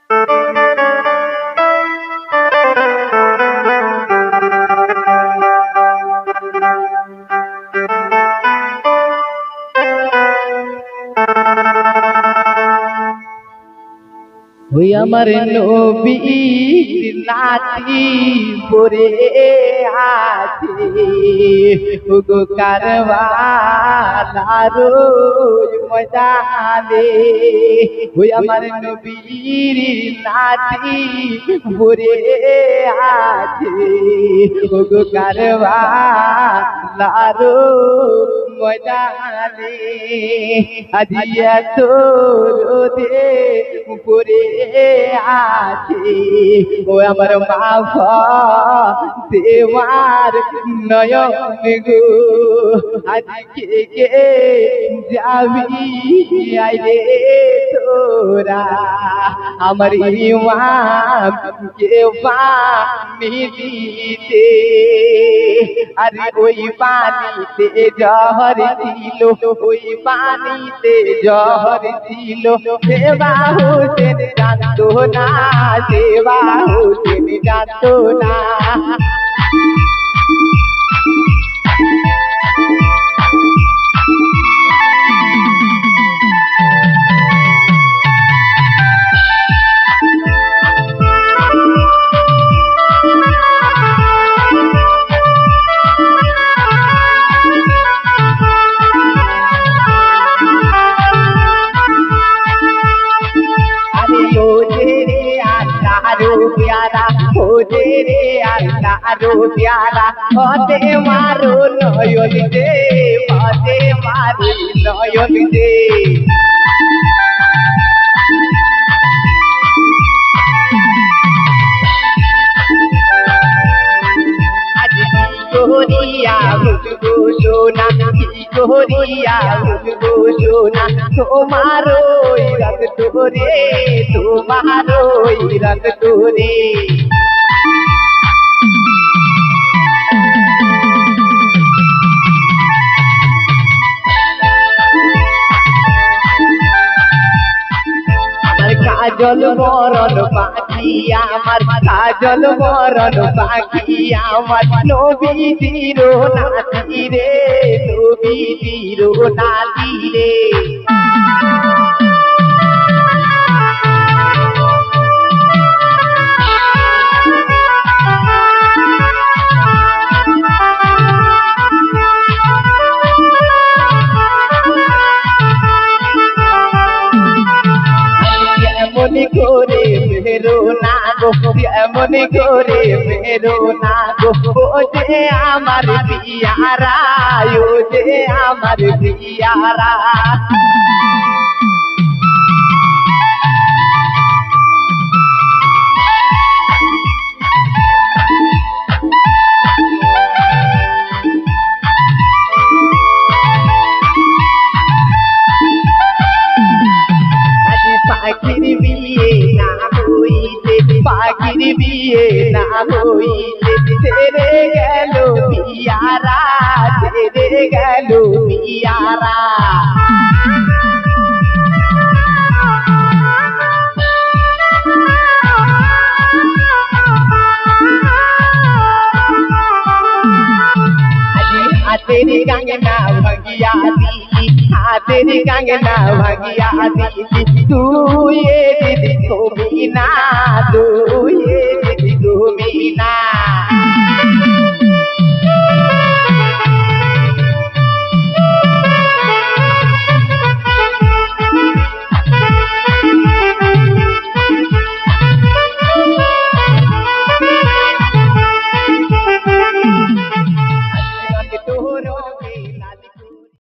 ওই আমার নবীর নাতি পরে আছে ওগো কারবালার ময়দানে। ওই আমার নবীর নাতি পরে আছে ওগো কারবালার ময়দানে। আজিয়া তোরে উপরে আছে ও আমার মা দেওয়ার নয়ন গো। আজকে কে যাবি আইরে তোরা আমার ইমাম কে পানি দিতে। আরে ওই পানিতে জহর ছিল, ওই পানিতে জহর ছিল। দেবা হোসেন জানতো না, দেবা হোসেন জানতো না। प्यारा हो तेरे अल्लाह प्यारा होते मारो नयन दे, होते मारो नयन दे। गोरिया मुझको सोना, गोरिया मुझको सोना। तुम्हारो रंग तोरे, तुम्हारो रंग तोरे। কাজল মরণ পাখি আমার, কাজল মরণ পাখি আমার। নবীজির নাতি রে, নবীজির নাতি রে। এমন করে মেরো না গো, এমন করে মেরো না গো। ও যে আমার পিয়ারা, ও যে আমার পিয়ারা। পাখির বিয়ে না হইতে, পাখির বিয়ে না হইতে ছেড়ে গেল পিয়ারা, ছেড়ে গেল পিয়ারা। হাতের গাঙ্গনা ভাগিয়া দিলি, হাতের গাঙ্গনা ভাগিয়া দিলি। তুই দিদি তুমি না, তুই